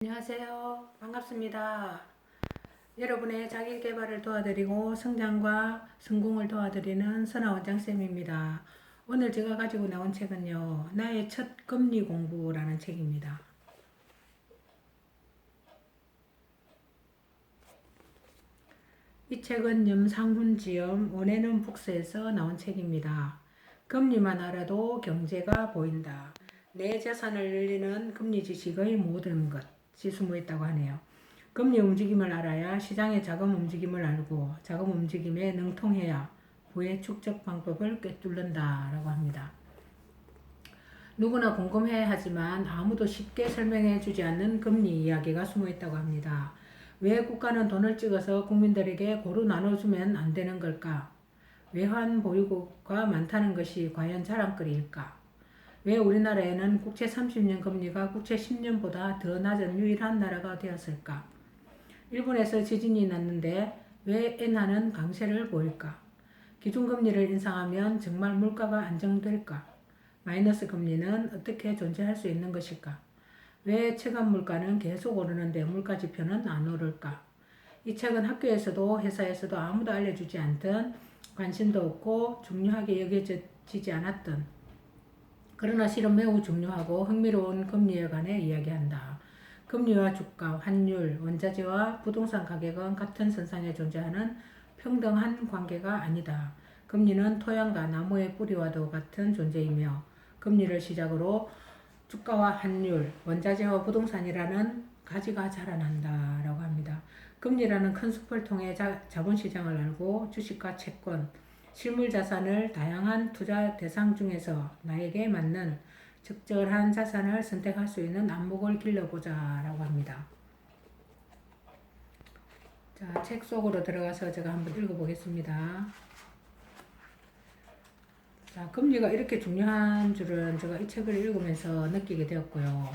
안녕하세요. 반갑습니다. 여러분의 자기계발을 도와드리고 성장과 성공을 도와드리는 선아원장쌤입니다. 오늘 제가 가지고 나온 책은요, 나의 첫 금리 공부라는 책입니다. 이 책은 염상훈지음 원해는 북스에서 나온 책입니다. 금리만 알아도 경제가 보인다. 내 재산을 늘리는 금리 지식의 모든 것이 숨어 있다고 하네요. 금리 움직임을 알아야 시장의 자금 움직임을 알고 자금 움직임에 능통해야 부의 축적 방법을 꿰뚫는다 라고 합니다. 누구나 궁금해 하지만 아무도 쉽게 설명해 주지 않는 금리 이야기가 숨어 있다고 합니다. 왜 국가는 돈을 찍어서 국민들에게 고루 나눠주면 안 되는 걸까? 외환 보유고가 많다는 것이 과연 자랑거리일까? 왜 우리나라에는 국채 30년 금리가 국채 10년보다 더 낮은 유일한 나라가 되었을까? 일본에서 지진이 났는데 왜 엔화는 강세를 보일까? 기준금리를 인상하면 정말 물가가 안정될까? 마이너스 금리는 어떻게 존재할 수 있는 것일까? 왜 체감 물가는 계속 오르는데 물가 지표는 안 오를까? 이 책은 학교에서도 회사에서도 아무도 알려주지 않던, 관심도 없고 중요하게 여겨지지 않았던, 그러나 실은 매우 중요하고 흥미로운 금리에 관해 이야기한다. 금리와 주가, 환율, 원자재와 부동산 가격은 같은 선상에 존재하는 평등한 관계가 아니다. 금리는 토양과 나무의 뿌리와도 같은 존재이며 금리를 시작으로 주가와 환율, 원자재와 부동산이라는 가지가 자라난다 라고 합니다. 금리라는 큰 숲을 통해 자본시장을 알고 주식과 채권, 실물 자산을 다양한 투자 대상 중에서 나에게 맞는 적절한 자산을 선택할 수 있는 안목을 길러보자 라고 합니다. 자, 책 속으로 들어가서 제가 한번 읽어보겠습니다. 자, 금리가 이렇게 중요한 줄은 제가 이 책을 읽으면서 느끼게 되었고요.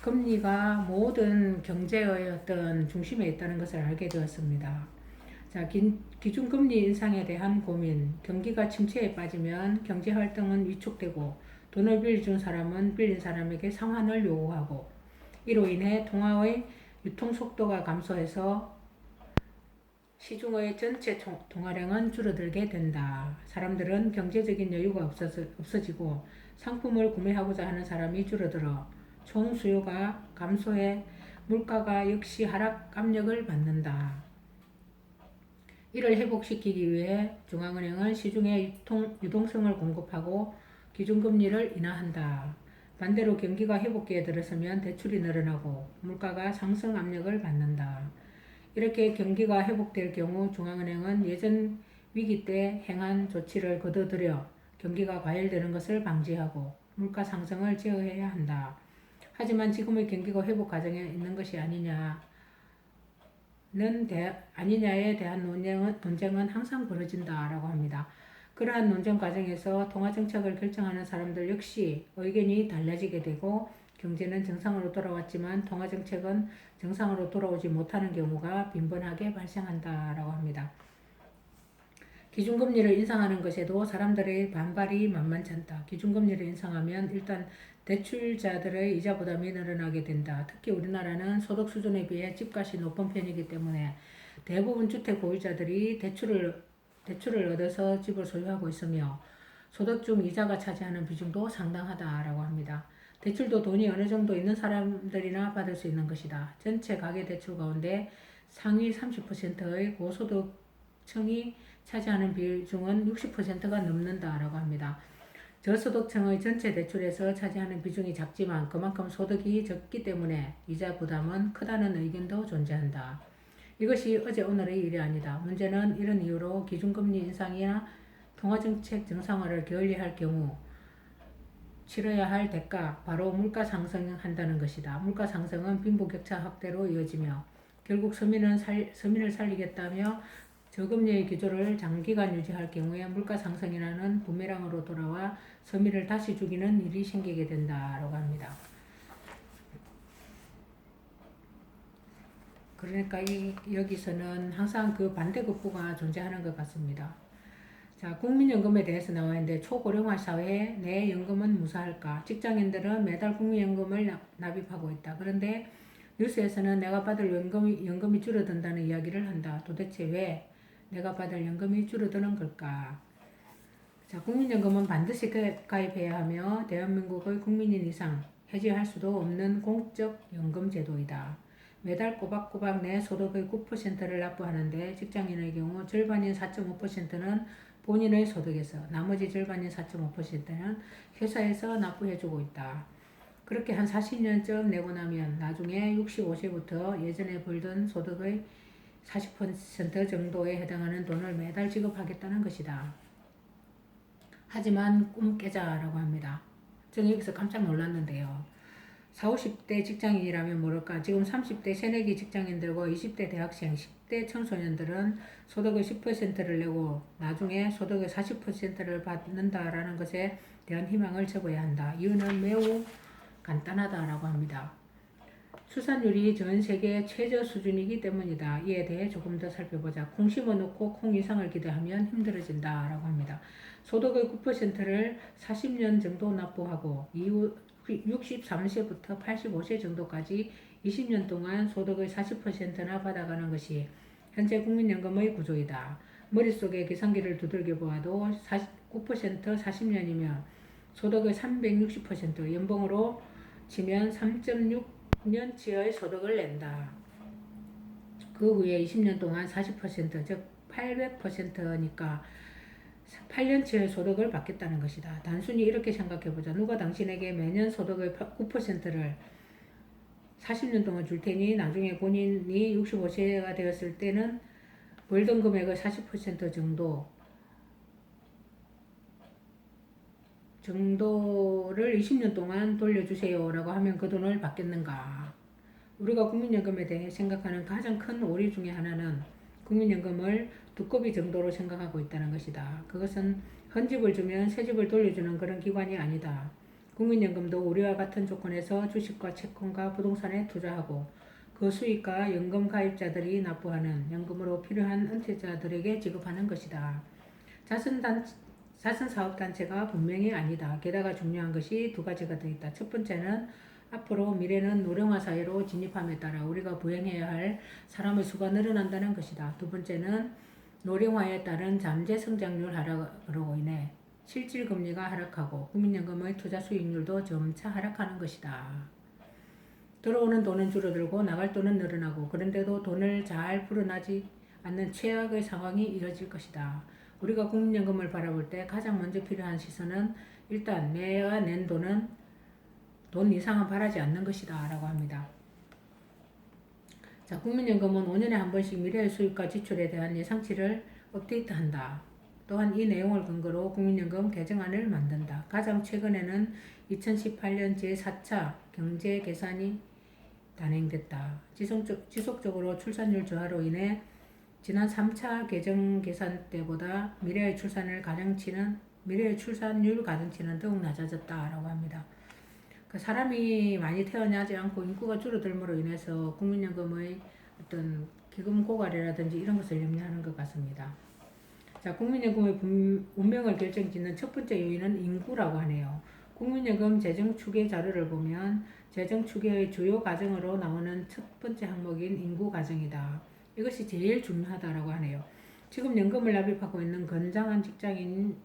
금리가 모든 경제의 어떤 중심에 있다는 것을 알게 되었습니다. 자, 기준금리 인상에 대한 고민. 경기가 침체에 빠지면 경제활동은 위축되고 돈을 빌려준 사람은 빌린 사람에게 상환을 요구하고 이로 인해 통화의 유통속도가 감소해서 시중의 전체 통화량은 줄어들게 된다. 사람들은 경제적인 여유가 없어지고 상품을 구매하고자 하는 사람이 줄어들어 총 수요가 감소해 물가가 역시 하락 압력을 받는다. 이를 회복시키기 위해 중앙은행은 시중에 유동성을 공급하고 기준금리를 인하한다. 반대로 경기가 회복기에 들어서면 대출이 늘어나고 물가가 상승 압력을 받는다. 이렇게 경기가 회복될 경우 중앙은행은 예전 위기 때 행한 조치를 거둬들여 경기가 과열되는 것을 방지하고 물가 상승을 제어해야 한다. 하지만 지금의 경기가 회복 과정에 있는 것이 아니냐에 대한 논쟁은 항상 벌어진다라고 합니다. 그러한 논쟁 과정에서 통화정책을 결정하는 사람들 역시 의견이 달라지게 되고 경제는 정상으로 돌아왔지만 통화정책은 정상으로 돌아오지 못하는 경우가 빈번하게 발생한다라고 합니다. 기준금리를 인상하는 것에도 사람들의 반발이 만만치 않다. 기준금리를 인상하면 일단 대출자들의 이자 부담이 늘어나게 된다. 특히 우리나라는 소득 수준에 비해 집값이 높은 편이기 때문에 대부분 주택 보유자들이 대출을 얻어서 집을 소유하고 있으며 소득 중 이자가 차지하는 비중도 상당하다라고 합니다. 대출도 돈이 어느 정도 있는 사람들이나 받을 수 있는 것이다. 전체 가계대출 가운데 상위 30%의 고소득층이 차지하는 비중은 60%가 넘는다라고 합니다. 저소득층의 전체 대출에서 차지하는 비중이 작지만 그만큼 소득이 적기 때문에 이자 부담은 크다는 의견도 존재한다. 이것이 어제 오늘의 일이 아니다. 문제는 이런 이유로 기준금리 인상이나 통화정책 정상화를 게을리할 경우 치러야 할 대가, 바로 물가 상승한다는 것이다. 물가 상승은 빈부격차 확대로 이어지며 결국 서민을 살리겠다며 저금리의 기조를 장기간 유지할 경우에 물가 상승이라는 부메랑으로 돌아와 서민을 다시 죽이는 일이 생기게 된다라고 합니다. 그러니까 여기서는 항상 그 반대급부가 존재하는 것 같습니다. 자, 국민연금에 대해서 나와 있는데 초고령화 사회에 내 연금은 무사할까? 직장인들은 매달 국민연금을 납입하고 있다. 그런데 뉴스에서는 내가 받을 연금이 줄어든다는 이야기를 한다. 도대체 왜 내가 받을 연금이 줄어드는 걸까? 자, 국민연금은 반드시 가입해야 하며 대한민국의 국민인 이상 해지할 수도 없는 공적 연금 제도이다. 매달 꼬박꼬박 내 소득의 9%를 납부하는데 직장인의 경우 절반인 4.5%는 본인의 소득에서, 나머지 절반인 4.5%는 회사에서 납부해주고 있다. 그렇게 한 40년쯤 내고 나면 나중에 65세부터 예전에 벌던 소득의 40% 정도에 해당하는 돈을 매달 지급하겠다는 것이다. 하지만 꿈 깨자라고 합니다. 저는 여기서 깜짝 놀랐는데요. 40, 50대 직장인이라면 모를까 지금 30대 새내기 직장인들과 20대 대학생, 10대 청소년들은 소득의 10%를 내고 나중에 소득의 40%를 받는다라는 것에 대한 희망을 접어야 한다. 이유는 매우 간단하다라고 합니다. 수산율이 전 세계 최저 수준이기 때문이다. 이에 대해 조금 더 살펴보자. 콩 심어놓고 콩 이상을 기대하면 힘들어진다라고 합니다. 소득의 9%를 40년 정도 납부하고 이후 63세부터 85세 정도까지 20년 동안 소득의 40%나 받아가는 것이 현재 국민연금의 구조이다. 머릿속에 계산기를 두들겨 보아도 9% 40년이면 소득의 360% 연봉으로 치면 3.6년치의 소득을 낸다. 그 후에 20년 동안 40% 즉 800%니까 8년치의 소득을 받겠다는 것이다. 단순히 이렇게 생각해보자. 누가 당신에게 매년 소득의 9%를 40년 동안 줄 테니 나중에 본인이 65세가 되었을 때는 벌던 금액의 40% 정도를 20년 동안 돌려주세요 라고 하면 그 돈을 받겠는가? 우리가 국민연금에 대해 생각하는 가장 큰 오리 중에 하나는 국민연금을 두꺼비 정도로 생각하고 있다는 것이다. 그것은 헌집을 주면 새집을 돌려주는 그런 기관이 아니다. 국민연금도 우리와 같은 조건에서 주식과 채권과 부동산에 투자하고 그 수익과 연금 가입자들이 납부하는 연금으로 필요한 은퇴자들에게 지급하는 것이다. 자선사업단체가 분명히 아니다. 게다가 중요한 것이 두 가지가 더 있다. 첫 번째는 앞으로 미래는 노령화 사회로 진입함에 따라 우리가 부양해야 할 사람의 수가 늘어난다는 것이다. 두 번째는 노령화에 따른 잠재 성장률 하락으로 인해 실질금리가 하락하고 국민연금의 투자 수익률도 점차 하락하는 것이다. 들어오는 돈은 줄어들고 나갈 돈은 늘어나고 그런데도 돈을 잘 불어나지 않는 최악의 상황이 이뤄질 것이다. 우리가 국민연금을 바라볼 때 가장 먼저 필요한 시선은 일단 내가 낸 돈은 돈 이상은 바라지 않는 것이다 라고 합니다. 자, 국민연금은 5년에 한 번씩 미래의 수입과 지출에 대한 예상치를 업데이트한다. 또한 이 내용을 근거로 국민연금 개정안을 만든다. 가장 최근에는 2018년 제4차 경제 개선이 단행됐다. 지속적으로 출산율 저하로 인해 지난 3차 개정 계산 때보다 미래의 출산율 가정치는 더욱 낮아졌다라고 합니다. 그 사람이 많이 태어나지 않고 인구가 줄어들므로 인해서 국민연금의 어떤 기금 고갈이라든지 이런 것을 염려하는 것 같습니다. 자, 국민연금의 운명을 결정짓는 첫 번째 요인은 인구라고 하네요. 국민연금 재정 추계 자료를 보면 재정 추계의 주요 과정으로 나오는 첫 번째 항목인 인구 과정이다. 이것이 제일 중요하다라고 하네요. 지금 연금을 납입하고 있는 건장한 직장인이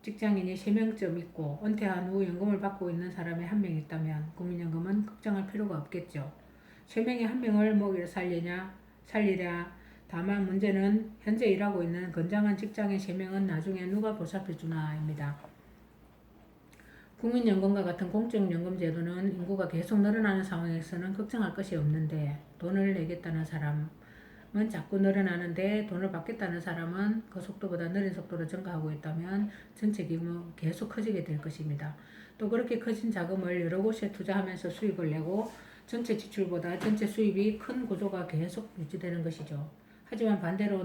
3명쯤 있고 은퇴한 후 연금을 받고 있는 사람이 1명 있다면 국민연금은 걱정할 필요가 없겠죠. 3명의 1명을 먹여 살리랴. 다만 문제는 현재 일하고 있는 건장한 직장인 3명은 나중에 누가 보살펴주나입니다. 국민연금과 같은 공적연금 제도는 인구가 계속 늘어나는 상황에서는 걱정할 것이 없는데 돈을 내겠다는 사람은 자꾸 늘어나는데 돈을 받겠다는 사람은 그 속도보다 느린 속도로 증가하고 있다면 전체 규모 계속 커지게 될 것입니다. 또 그렇게 커진 자금을 여러 곳에 투자하면서 수익을 내고 전체 지출보다 전체 수입이 큰 구조가 계속 유지되는 것이죠. 하지만 반대로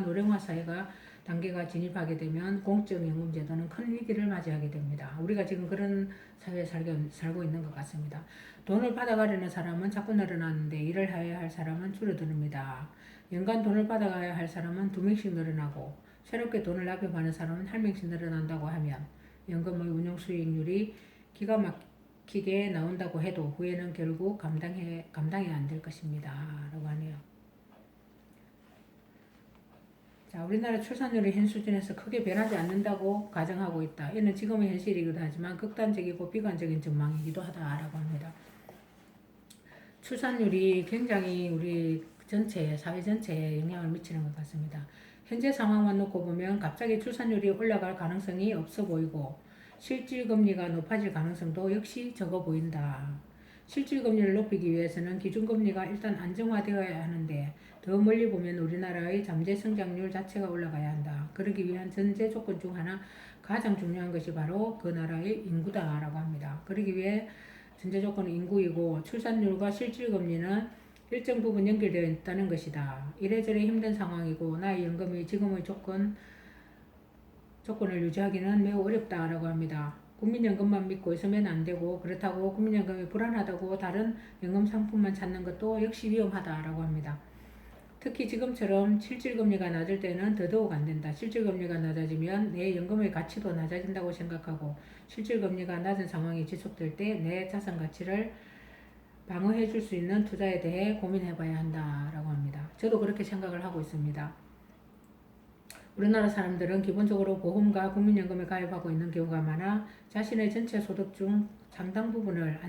노령화 사회가 단계가 진입하게 되면 공적연금제도는 큰 위기를 맞이하게 됩니다. 우리가 지금 그런 사회에 살고 있는 것 같습니다. 돈을 받아가려는 사람은 자꾸 늘어나는데 일을 해야 할 사람은 줄어듭니다. 연간 돈을 받아가야 할 사람은 2명씩 늘어나고 새롭게 돈을 납입하는 사람은 한 명씩 늘어난다고 하면 연금의 운용 수익률이 기가 막히게 나온다고 해도 후에는 결국 감당이 안 될 것입니다. 라고 하네요. 자, 우리나라 출산율이 현 수준에서 크게 변하지 않는다고 가정하고 있다. 이는 지금의 현실이기도 하지만 극단적이고 비관적인 전망이기도 하다라고 합니다. 출산율이 굉장히 우리 전체에, 사회 전체에 영향을 미치는 것 같습니다. 현재 상황만 놓고 보면 갑자기 출산율이 올라갈 가능성이 없어 보이고 실질금리가 높아질 가능성도 역시 적어 보인다. 실질금리를 높이기 위해서는 기준금리가 일단 안정화되어야 하는데 더 멀리 보면 우리나라의 잠재 성장률 자체가 올라가야 한다. 그러기 위한 전제 조건 중 하나 가장 중요한 것이 바로 그 나라의 인구다라고 합니다. 그러기 위해 전제 조건은 인구이고 출산율과 실질금리는 일정 부분 연결되어 있다는 것이다. 이래저래 힘든 상황이고 나의 연금이 지금의 조건을 유지하기는 매우 어렵다라고 합니다. 국민연금만 믿고 있으면 안 되고 그렇다고 국민연금이 불안하다고 다른 연금 상품만 찾는 것도 역시 위험하다라고 합니다. 특히 지금처럼 실질금리가 낮을 때는 더더욱 안 된다. 실질금리가 낮아지면 내 연금의 가치도 낮아진다고 생각하고 실질금리가 낮은 상황이 지속될 때 내 자산 가치를 방어해 줄 수 있는 투자에 대해 고민해 봐야 한다라고 합니다. 저도 그렇게 생각을 하고 있습니다. 우리나라 사람들은 기본적으로 보험과 국민연금에 가입하고 있는 경우가 많아 자신의 전체 소득 중 상당 부분을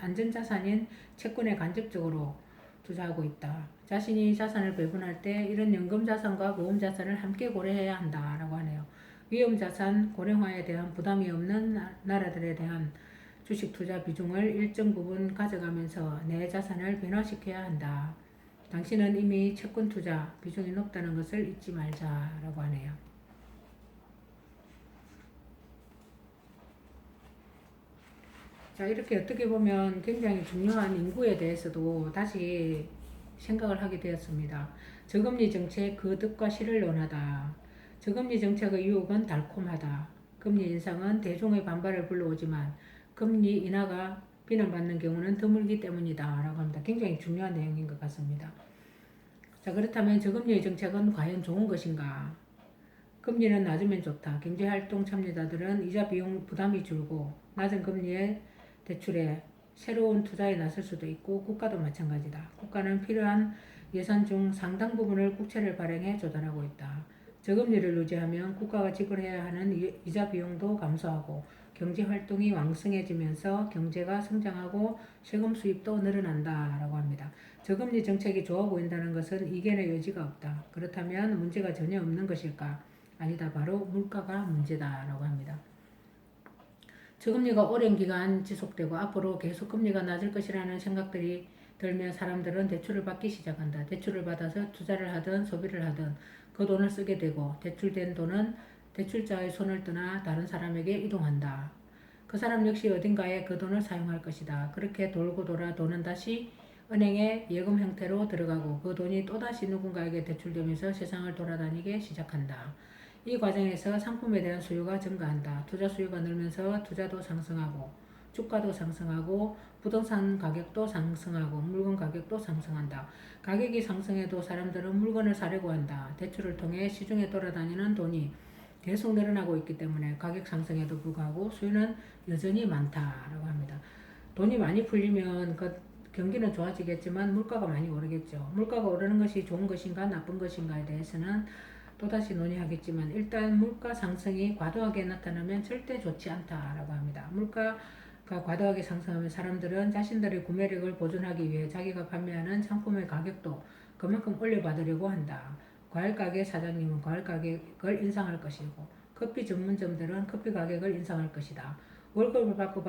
안전자산인 채권에 간접적으로 투자하고 있다. 자신이 자산을 배분할 때 이런 연금자산과 보험자산을 함께 고려해야 한다라고 하네요. 위험자산 고령화에 대한 부담이 없는 나라들에 대한 주식 투자 비중을 일정 부분 가져가면서 내 자산을 변화시켜야 한다. 당신은 이미 채권 투자 비중이 높다는 것을 잊지 말자라고 하네요. 자, 이렇게 어떻게 보면 굉장히 중요한 인구에 대해서도 다시 생각을 하게 되었습니다. 저금리 정책 그 득과 실을 논하다. 저금리 정책의 유혹은 달콤하다. 금리 인상은 대중의 반발을 불러오지만 금리 인하가 비난받는 경우는 드물기 때문이다 라고 합니다. 굉장히 중요한 내용인 것 같습니다. 자, 그렇다면 저금리의 정책은 과연 좋은 것인가? 금리는 낮으면 좋다. 경제활동 참여자들은 이자 비용 부담이 줄고 낮은 금리의 대출에 새로운 투자에 나설 수도 있고 국가도 마찬가지다. 국가는 필요한 예산 중 상당 부분을 국채를 발행해 조달하고 있다. 저금리를 유지하면 국가가 지불해야 하는 이자 비용도 감소하고 경제활동이 왕성해지면서 경제가 성장하고 세금 수입도 늘어난다라고 합니다. 저금리 정책이 좋아 보인다는 것은 이견의 여지가 없다. 그렇다면 문제가 전혀 없는 것일까? 아니다. 바로 물가가 문제다라고 합니다. 저금리가 오랜 기간 지속되고 앞으로 계속 금리가 낮을 것이라는 생각들이 들면 사람들은 대출을 받기 시작한다. 대출을 받아서 투자를 하든 소비를 하든 그 돈을 쓰게 되고 대출된 돈은 대출자의 손을 떠나 다른 사람에게 이동한다. 그 사람 역시 어딘가에 그 돈을 사용할 것이다. 그렇게 돌고 돌아 돈은 다시 은행에 예금 형태로 들어가고 그 돈이 또다시 누군가에게 대출되면서 세상을 돌아다니게 시작한다. 이 과정에서 상품에 대한 수요가 증가한다. 투자 수요가 늘면서 투자도 상승하고 주가도 상승하고 부동산 가격도 상승하고 물건 가격도 상승한다. 가격이 상승해도 사람들은 물건을 사려고 한다. 대출을 통해 시중에 돌아다니는 돈이 계속 늘어나고 있기 때문에 가격 상승에도 불구하고 수요는 여전히 많다라고 합니다. 돈이 많이 풀리면 경기는 좋아지겠지만 물가가 많이 오르겠죠. 물가가 오르는 것이 좋은 것인가 나쁜 것인가에 대해서는 또다시 논의하겠지만 일단 물가 상승이 과도하게 나타나면 절대 좋지 않다라고 합니다. 물가가 과도하게 상승하면 사람들은 자신들의 구매력을 보존하기 위해 자기가 판매하는 상품의 가격도 그만큼 올려받으려고 한다. 과일 가게 사장님은 과일 가격을 인상할 것이고 커피 전문점들은 커피 가격을 인상할 것이다. 월급을 받고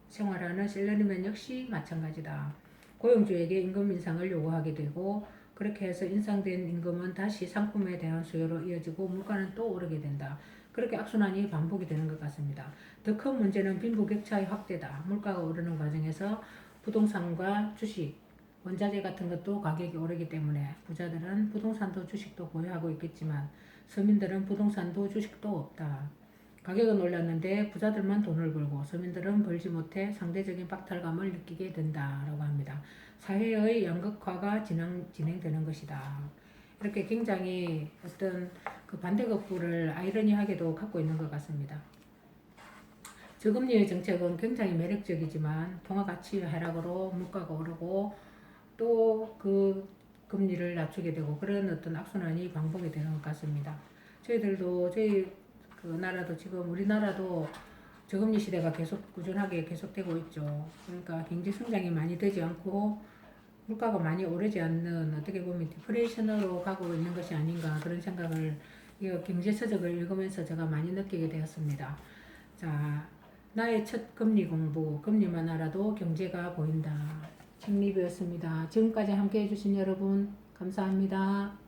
생활하는 셀러리맨 역시 마찬가지다. 고용주에게 임금 인상을 요구하게 되고 그렇게 해서 인상된 임금은 다시 상품에 대한 수요로 이어지고 물가는 또 오르게 된다. 그렇게 악순환이 반복이 되는 것 같습니다. 더 큰 문제는 빈부격차의 확대다. 물가가 오르는 과정에서 부동산과 주식, 원자재 같은 것도 가격이 오르기 때문에 부자들은 부동산도 주식도 보유하고 있겠지만 서민들은 부동산도 주식도 없다. 가격은 올랐는데 부자들만 돈을 벌고 서민들은 벌지 못해 상대적인 박탈감을 느끼게 된다라고 합니다. 사회의 양극화가 진행되는 것이다. 이렇게 굉장히 어떤 그 반대급부를 아이러니하게도 갖고 있는 것 같습니다. 저금리의 정책은 굉장히 매력적이지만 통화가치 하락으로 물가가 오르고 또 그 금리를 낮추게 되고 그런 어떤 악순환이 반복이 되는 것 같습니다. 저희 그 나라도 지금 우리나라도 저금리 시대가 계속 꾸준하게 계속되고 있죠. 그러니까 경제 성장이 많이 되지 않고 물가가 많이 오르지 않는 어떻게 보면 디프레이션으로 가고 있는 것이 아닌가 그런 생각을 이 경제 서적을 읽으면서 제가 많이 느끼게 되었습니다. 자, 나의 첫 금리 공부, 금리만 알아도 경제가 보인다. 책 리뷰였습니다. 지금까지 함께 해주신 여러분 감사합니다.